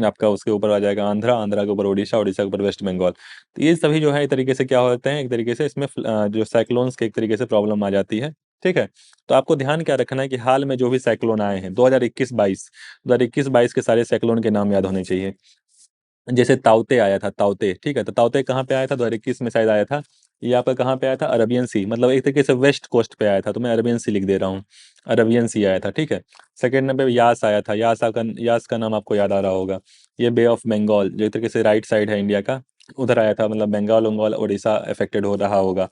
आपका उसके ऊपर आ जाएगा आंध्रा, आंध्रा के ऊपर उड़ीसा, उड़ीसा के ऊपर वेस्ट बंगाल। तो ये सभी जो है एक तरीके से क्या होते हैं, एक तरीके से इसमें जो साइक्लोन्स के एक तरीके से प्रॉब्लम आ जाती है, ठीक है। तो आपको ध्यान क्या रखना है कि हाल में जो भी साइक्लोन आए हैं 2021-22, 2021-22 के सारे साइक्लोन के नाम याद होने चाहिए। जैसे ताउते आया था, ताउते, ठीक है, तो ताउते कहाँ पे आया था? 2021 में शायद आया था। ये आपका कहाँ पे आया था? अरबियन सी, मतलब एक तरीके से वेस्ट कोस्ट पे आया था, तो मैं अरबियन सी लिख दे रहा हूँ। अरबियन सी आया था, ठीक है। सेकेंड नंबर पे यास आया था, यास का नाम आपको याद आ रहा होगा। ये बे ऑफ बंगाल, जो एक तरीके से राइट साइड है इंडिया का, उधर आया था, मतलब बंगाल उंगाल उड़ीसा अफेक्टेड हो रहा होगा।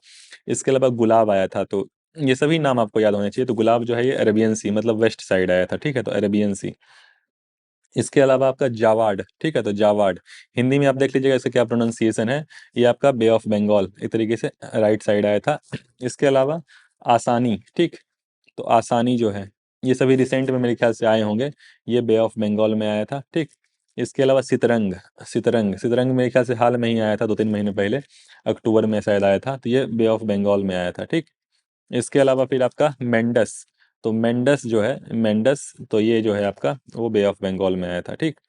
इसके अलावा गुलाब आया था, तो ये सभी नाम आपको याद होने चाहिए। तो गुलाब जो है ये अरेबियन सी, मतलब वेस्ट साइड आया था, ठीक है, तो अरेबियन सी। इसके अलावा आपका जावाड, ठीक है, तो जावाड हिंदी में आप देख लीजिएगा इसका क्या प्रोनाउंसिएशन है। ये आपका बे ऑफ बंगाल एक तरीके से राइट साइड आया था। इसके अलावा आसानी, ठीक, तो आसानी जो है, ये सभी रिसेंट में मेरे ख्याल से आए होंगे। ये बे ऑफ बंगाल में आया था, ठीक। इसके अलावा सितरंग, सितरंग मेरे ख्याल से हाल में ही आया था, 2-3 महीने पहले, अक्टूबर में शायद आया था, तो ये बे ऑफ बंगाल में आया था, ठीक। इसके अलावा फिर आपका मेंडस, तो मेंडस जो है, मेंडस, तो ये जो है आपका वो बे ऑफ बंगाल में आया था, ठीक।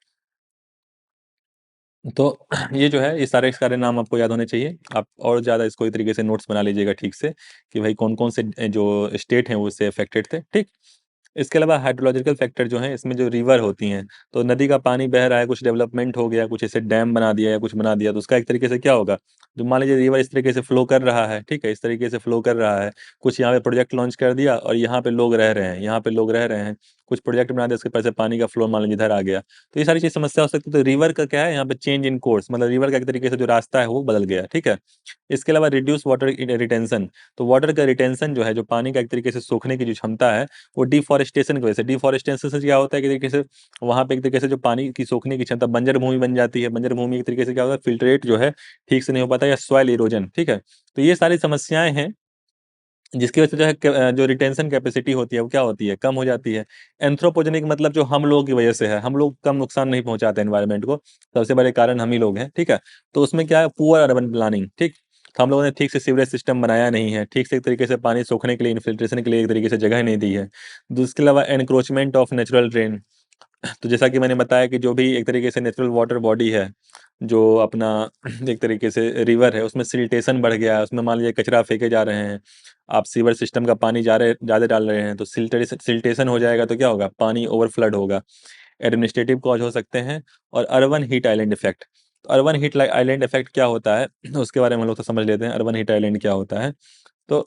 तो ये जो है, ये सारे नाम आपको याद होने चाहिए। आप और ज़्यादा इसको एक तरीके से नोट्स बना लीजिएगा ठीक से, कि भाई कौन कौन से जो स्टेट हैं वो उससे अफेक्टेड थे, ठीक। इसके अलावा हाइड्रोलॉजिकल फैक्टर जो है, इसमें जो रिवर होती हैं, तो नदी का पानी बह रहा है, कुछ डेवलपमेंट हो गया, कुछ ऐसे डैम बना दिया या कुछ बना दिया, तो उसका एक तरीके से क्या होगा? जो मान लीजिए रिवर इस तरीके से फ्लो कर रहा है, ठीक है, इस तरीके से फ्लो कर रहा है, कुछ यहाँ पे प्रोजेक्ट लॉन्च कर दिया और यहाँ पे लोग रह रहे हैं, यहाँ पे लोग रह रहे हैं, कुछ प्रोजेक्ट बना दिया, उसके ऊपर से पानी का फ्लो मान लीजिए इधर आ गया, तो ये सारी चीज समस्या हो सकती है। तो रिवर का क्या है यहाँ पे? चेंज इन कोर्स, मतलब रिवर का एक तरीके से जो रास्ता है वो बदल गया, ठीक है। इसके अलावा रिड्यूस वाटर रिटेंशन, तो वाटर का रिटेंशन जो है, जो पानी का एक तरीके से सोखने की जो क्षमता है, वो डिफॉरेस्टेशन की वजह से, डिफॉरेस्टेशन से क्या होता है कि तरीके से वहाँ पे एक तरीके से जो पानी की सोखने की क्षमता, बंजर भूमि बन जाती है। बंजर भूमि एक तरीके से क्या होता है, फिल्ट्रेट जो है ठीक से नहीं हो पाता, या सॉइल इरोजन, ठीक है। तो ये सारी समस्याएं हैं जिसकी वजह से जो है जो रिटेंशन कैपेसिटी होती है वो क्या होती है? कम हो जाती है। एंथ्रोपोजेनिक मतलब जो हम लोगों की वजह से है, हम लोग कम नुकसान नहीं पहुंचाते एनवायरनमेंट को, सबसे बड़े कारण हम ही लोग हैं, ठीक है। तो उसमें क्या है? पुअर अर्बन प्लानिंग, ठीक। तो हम लोगों ने ठीक से सीवरेज सिस्टम बनाया नहीं है, ठीक से एक तरीके से पानी सोखने के लिए, इन्फिल्ट्रेशन के लिए एक तरीके से जगह नहीं दी है। इसके अलावा एनक्रोचमेंट ऑफ नेचुरल ड्रेन, तो जैसा कि मैंने बताया कि जो भी एक तरीके से नेचुरल वाटर बॉडी है, जो अपना एक तरीके से रिवर है, उसमें सिल्टेशन बढ़ गया है, उसमें मान लीजिए कचरा फेंके जा रहे हैं, आप सीवर सिस्टम का पानी ज़्यादा डाल रहे हैं, तो सिल्टेशन हो जाएगा, तो क्या होगा? पानी ओवरफ्लड होगा। एडमिनिस्ट्रेटिव कॉज हो सकते हैं, और अर्बन हीट आइलैंड इफेक्ट, तो अर्बन हीट आइलैंड इफेक्ट क्या होता है उसके बारे में हम लोग तो समझ लेते हैं। अर्बन हीट आइलैंड क्या होता है? तो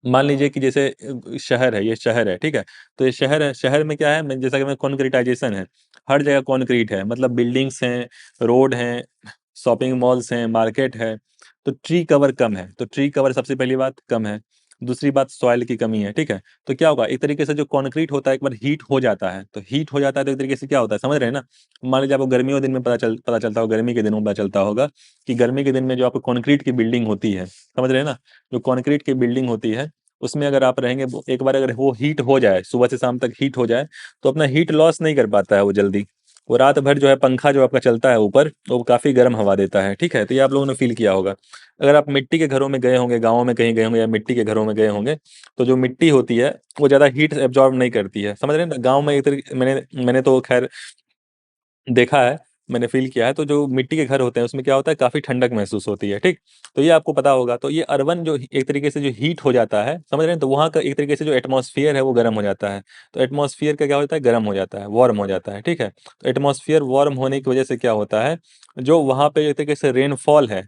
मान लीजिए कि जैसे शहर है, ये शहर है, ठीक है। तो ये शहर है, शहर में क्या है, जैसा कि मैं कॉन्क्रीटाइजेशन है, हर जगह कॉन्क्रीट है, मतलब बिल्डिंग्स हैं, रोड हैं, शॉपिंग मॉल्स हैं, मार्केट है। तो ट्री कवर कम है, तो ट्री कवर सबसे पहली बात कम है। दूसरी बात सॉइल की कमी है, ठीक है। तो क्या होगा, एक तरीके से जो कॉन्क्रीट होता है एक बार हीट हो जाता है, तो हीट हो जाता है तो एक तरीके से क्या होता है, समझ रहे हैं ना। मान लीजिए आपको गर्मियों दिन में पता चलता होगा, गर्मी के दिनों में पता चलता होगा कि गर्मी के दिन में जो आपको कॉन्क्रीट की बिल्डिंग होती है, समझ रहे हैं ना, जो कॉन्क्रीट की बिल्डिंग होती है उसमें अगर आप रहेंगे, एक बार अगर वो हीट हो जाए, सुबह से शाम तक हीट हो जाए, तो अपना हीट लॉस नहीं कर पाता है वो जल्दी। वो रात भर जो है पंखा जो आपका चलता है ऊपर, वो काफ़ी गर्म हवा देता है, ठीक है। तो ये आप लोगों ने फील किया होगा। अगर आप मिट्टी के घरों में गए होंगे, गाँव में कहीं गए होंगे या मिट्टी के घरों में गए होंगे, तो जो मिट्टी होती है वो ज़्यादा हीट एब्जॉर्ब नहीं करती है, समझ रहे हैं ना। गाँव में एक तरीके मैंने तो खैर देखा है, मैंने फ़ील किया है, तो जो मिट्टी के घर होते हैं उसमें क्या होता है, काफ़ी ठंडक महसूस होती है, ठीक? तो ये आपको पता होगा। तो ये अर्बन जो एक तरीके से जो हीट हो जाता है, समझ रहे हैं? तो वहाँ का एक तरीके से जो एटमॉस्फियर है वो गर्म हो जाता है। तो एटमॉस्फियर का क्या होता है, गर्म हो जाता है, वार्म हो जाता है, ठीक है? तो एटमॉस्फियर वार्म होने की वजह से क्या होता है, जो वहाँ पे एक तरीके से रेनफॉल है,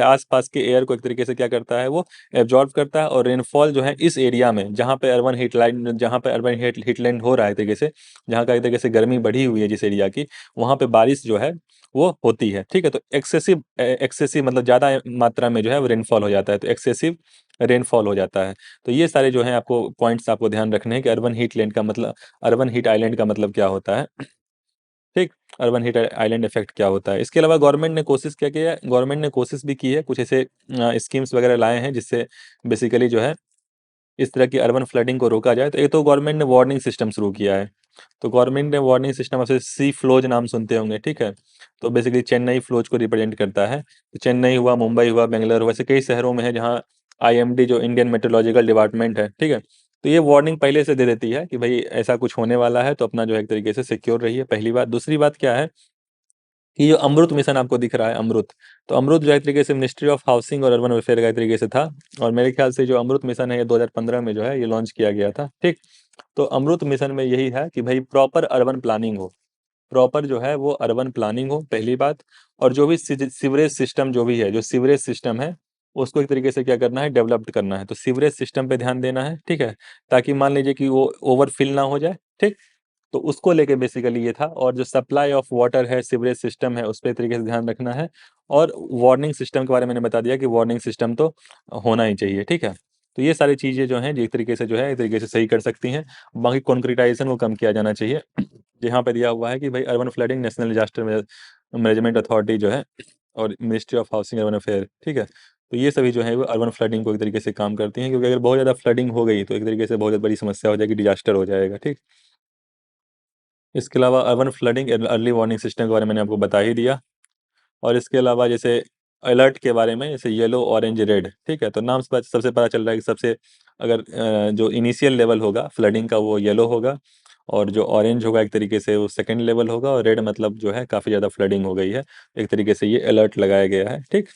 आस-पास के एयर को एक तरीके से क्या करता है, वो एब्ज़ॉर्ब करता है। और रेनफॉल जो है इस एरिया में, जहाँ पे अर्बन हीटलैंड हो रहा है एक तरीके से, जहाँ का एक तरीके से गर्मी बढ़ी हुई है जिस एरिया की, वहाँ पे बारिश जो है वो होती है, ठीक है। तो एक्सेसिव मतलब ज़्यादा मात्रा में जो है वो रेनफॉल हो जाता है, तो एक्सेसिव रेनफॉल हो जाता है। तो ये सारे जो हैं आपको पॉइंट्स आपको ध्यान रखने हैं कि अर्बन हीट आइलैंड का मतलब क्या होता है, ठीक। अर्बन हीट आइलैंड इफेक्ट क्या होता है। इसके अलावा गवर्नमेंट ने कोशिश क्या किया है, गवर्नमेंट ने कोशिश भी की है, कुछ ऐसे स्कीम्स वगैरह लाए हैं जिससे बेसिकली जो है इस तरह की अर्बन फ्लडिंग को रोका जाए। तो एक तो गवर्नमेंट ने वार्निंग सिस्टम शुरू किया है। तो गवर्नमेंट ने वार्निंग सिस्टम, ऐसे सी फ्लोज नाम सुनते होंगे, ठीक है। तो बेसिकली चेन्नई फ्लोज को रिप्रेजेंट करता है। तो चेन्नई हुआ, मुंबई हुआ, बेंगलोर हुआ, ऐसे कई शहरों में है जहाँ आईएमडी जो इंडियन मेट्रोलॉजिकल डिपार्टमेंट है, ठीक है। तो ये वार्निंग पहले से दे देती है कि भाई ऐसा कुछ होने वाला है, तो अपना जो है एक तरीके से सिक्योर रहिए, पहली बात। दूसरी बात क्या है कि जो अमृत मिशन आपको दिख रहा है, अमृत, तो अमृत जो है एक तरीके से मिनिस्ट्री ऑफ हाउसिंग और अर्बन वेलफेयर का एक तरीके से था। और मेरे ख्याल से जो अमृत मिशन है ये 2015 में जो है ये लॉन्च किया गया था, ठीक। तो अमृत मिशन में यही है कि भाई प्रॉपर अर्बन प्लानिंग हो, प्रॉपर जो है वो अर्बन प्लानिंग हो, पहली बात। और जो भी सीवरेज सिस्टम जो भी है, जो सीवरेज सिस्टम है उसको एक तरीके से क्या करना है, डेवलप्ड करना है। तो सीवरेज सिस्टम पे ध्यान देना है, ठीक है, ताकि मान लीजिए कि वो ओवरफिल ना हो जाए, ठीक। तो उसको लेके बेसिकली ये था। और जो सप्लाई ऑफ वाटर है, सीवरेज सिस्टम है, उस पे तरीके से ध्यान रखना है। और वार्निंग सिस्टम के बारे में मैंने बता दिया कि वार्निंग सिस्टम तो होना ही चाहिए, ठीक है। तो ये सारी चीज़ें जो हैं एक तरीके से जो है एक तरीके से सही कर सकती हैं। बाकी कॉन्क्रीटाइजेशन को कम किया जाना चाहिए। यहाँ पे दिया हुआ है कि भाई urban flooding national disaster management authority जो है और ministry of housing urban affair, ठीक है। तो ये सभी जो है वो अर्बन फ्लडिंग को एक तरीके से काम करती हैं, क्योंकि अगर बहुत ज़्यादा फ्लडिंग हो गई तो एक तरीके से बहुत बड़ी समस्या हो जाएगी, डिजास्टर हो जाएगा, ठीक। इसके अलावा urban flooding early warning system के बारे में मैंने आपको बता ही दिया। और इसके अलावा जैसे अलर्ट के बारे में, जैसे येलो, ऑरेंज, रेड, ठीक है। तो नाम से सबसे पता चल रहा है कि सबसे अगर जो इनिशियल लेवल होगा फ्लडिंग का वो येलो होगा, और जो ऑरेंज होगा एक तरीके से वो सेकंड लेवल होगा, और रेड मतलब जो है काफ़ी ज़्यादा फ्लडिंग हो गई है, एक तरीके से ये अलर्ट लगाया गया है, ठीक।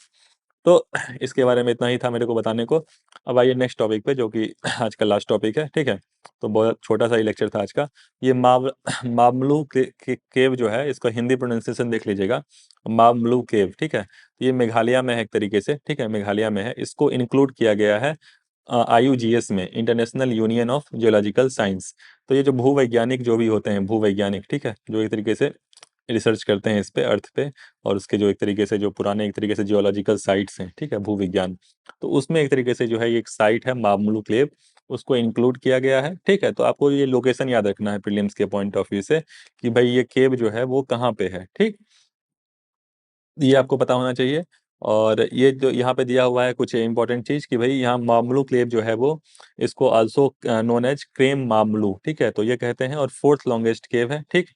तो इसके बारे में इतना ही था मेरे को बताने को। अब आइए नेक्स्ट टॉपिक पे, जो कि आज का लास्ट टॉपिक है, ठीक है। तो बहुत छोटा सा ही लेक्चर था आज का। ये मामलू केव जो है, इसका हिंदी प्रोनाउंसिएशन देख लीजिएगा, मामलू केव, ठीक है। ये मेघालय में है एक तरीके से, ठीक है, मेघालय में है। इसको इंक्लूड किया गया है IUGS में, international union of geological science. तो ये जो भूवैज्ञानिक जो भी होते हैं, भूवैज्ञानिक, ठीक है, जो एक तरीके से रिसर्च करते हैं इस पे, अर्थ पे, और उसके जो एक तरीके से जो पुराने एक तरीके से जियोलॉजिकल साइट्स हैं, ठीक है, भूविज्ञान, तो उसमें एक तरीके से जो है ये एक साइट है मामलू केव, उसको इंक्लूड किया गया है, ठीक है। तो आपको ये लोकेशन याद रखना है प्रीलिम्स के पॉइंट ऑफ व्यू से, कि भाई ये केव जो है वो कहाँ पे है, ठीक। ये आपको पता होना चाहिए। और ये जो यहाँ पे दिया हुआ है कुछ इंपॉर्टेंट चीज़, कि भाई यहाँ मामलू केव जो है वो, इसको आल्सो नोन एज क्रेम मामलू, ठीक है, तो ये कहते हैं, और फोर्थ लॉन्गेस्ट केव है, ठीक।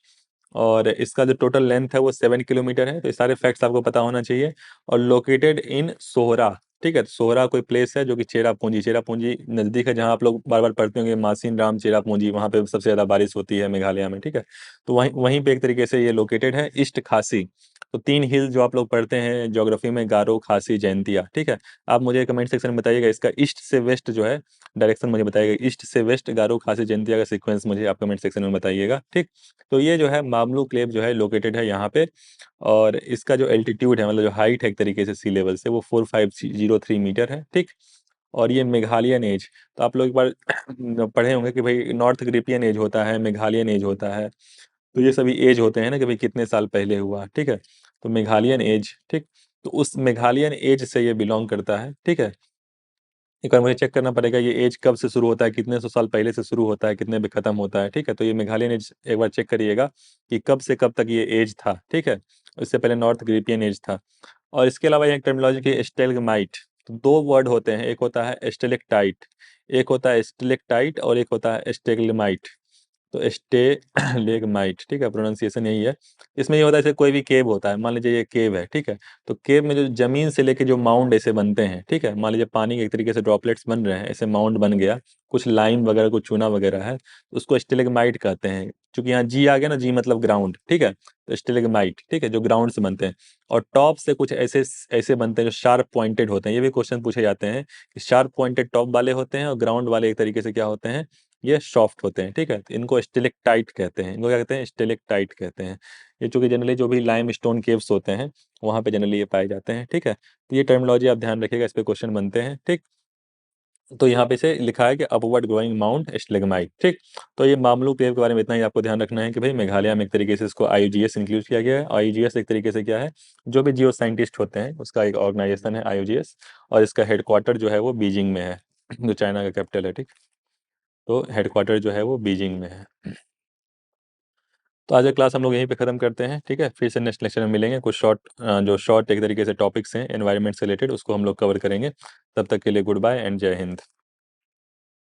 और इसका जो टोटल लेंथ है वो 7 किलोमीटर है। तो ये सारे फैक्ट्स आपको पता होना चाहिए। और लोकेटेड इन सोहरा, ठीक है। तो सोहरा कोई प्लेस है जो कि चेरापूंजी, चेरापूंजी नज़दीक है, जहाँ आप लोग बार बार पढ़ते होंगे मासिन राम चेरापूंजी, वहाँ पे सबसे ज़्यादा बारिश होती है मेघालय में, ठीक है। तो वहीं वहीं पे एक तरीके से ये लोकेटेड है। ईस्ट खासी, तो 3 हिल जो आप लोग पढ़ते हैं ज्योग्राफी में, गारो, खासी, जैंतिया, ठीक है। आप मुझे कमेंट सेक्शन में बताइएगा इसका ईस्ट से वेस्ट जो है डायरेक्शन मुझे बताइएगा, ईस्ट से वेस्ट गारो, खासी, जैंतिया का सीक्वेंस मुझे आप कमेंट सेक्शन में बताइएगा, ठीक। तो ये जो है मामलू क्लेव जो है लोकेटेड है यहाँ पे। और इसका जो एल्टीट्यूड है, मतलब जो हाइट है एक तरीके से सी लेवल से, वो 4503 मीटर है, ठीक। और ये मेघालयन एज, तो आप लोग एक बार पढ़े होंगे कि भाई नॉर्थ ग्रिपियन एज होता है, मेघालयन एज होता है, तो ये सभी एज होते हैं ना कि भाई कितने साल पहले हुआ, ठीक है। तो मेघालयन एज, ठीक, तो उस मेघालयन एज से ये बिलोंग करता है, ठीक है। एक बार मुझे चेक करना पड़ेगा ये एज कब से शुरू होता है, कितने सौ साल पहले से शुरू होता है, कितने पे खत्म होता है, ठीक है। तो ये मेघालयन एज एक बार चेक करिएगा कि कब से कब तक ये एज था, ठीक है। इससे पहले नॉर्थ ग्रिपियन एज था। और इसके अलावा एक टर्मिनोलॉजी की स्टेलग्माइट, तो दो वर्ड होते हैं, एक होता है स्टेलेक्टाइट, एक होता है स्टेलेक्टाइट और एक होता है स्टेगमाइट। तो स्टेलेगमाइट, ठीक है, प्रोनाउंसिएशन यही है। इसमें ये होता है जैसे कोई भी केव होता है, मान लीजिए ये केव है, ठीक है। तो केव में जो जमीन से लेके जो माउंड ऐसे बनते हैं, ठीक है, मान लीजिए पानी के एक तरीके से ड्रॉपलेट्स बन रहे हैं, ऐसे माउंड बन गया, कुछ लाइम वगैरह कुछ चूना वगैरह है, तो उसको स्टेलेगमाइट कहते हैं। क्योंकि यहाँ जी आ गया ना, जी मतलब ग्राउंड, ठीक है, तो स्टेलेगमाइट, ठीक है, जो ग्राउंड से बनते हैं। और टॉप से कुछ ऐसे ऐसे बनते हैं जो शार्प पॉइंटेड होते हैं, ये भी क्वेश्चन पूछे जाते हैं कि शार्प पॉइंटेड टॉप वाले होते हैं और ग्राउंड वाले एक तरीके से क्या होते हैं, ये सॉफ्ट होते हैं, ठीक है। तो इनको स्टेलेक्टाइट कहते हैं, इनको क्या कहते हैं, स्टेलेक्टाइट कहते हैं। ये चूंकि जनरली जो भी लाइम स्टोन केव्स होते हैं वहाँ पे जनरली ये पाए जाते हैं, ठीक है। तो ये टर्मिनोलॉजी आप ध्यान रखिएगा, इस पे क्वेश्चन बनते हैं, ठीक। तो यहाँ पे से लिखा है कि अपवर्ड ग्रोइंग माउंट स्टेलेग्माइट, ठीक। तो ये मामलू केव के बारे में इतना ही आपको ध्यान रखना है कि भाई मेघालय में एक तरीके से इसको आईयूजीएस इंक्लूड किया गया है। आईयूजीएस एक तरीके से क्या है, जो भी जियो साइंटिस्ट होते हैं उसका एक ऑर्गेनाइजेशन है आईयूजीएस, और इसका हेडक्वार्टर जो है वो बीजिंग में है, जो चाइना का कैपिटल है, ठीक। तो हेडक्वार्टर जो है वो बीजिंग में है। तो आज का क्लास हम लोग यहीं पे ख़त्म करते हैं, ठीक है। फिर से नेक्स्ट लेक्चर में मिलेंगे, कुछ जो शॉर्ट एक तरीके से टॉपिक्स हैं एनवायरनमेंट से रिलेटेड, उसको हम लोग कवर करेंगे। तब तक के लिए गुड बाय एंड जय हिंद।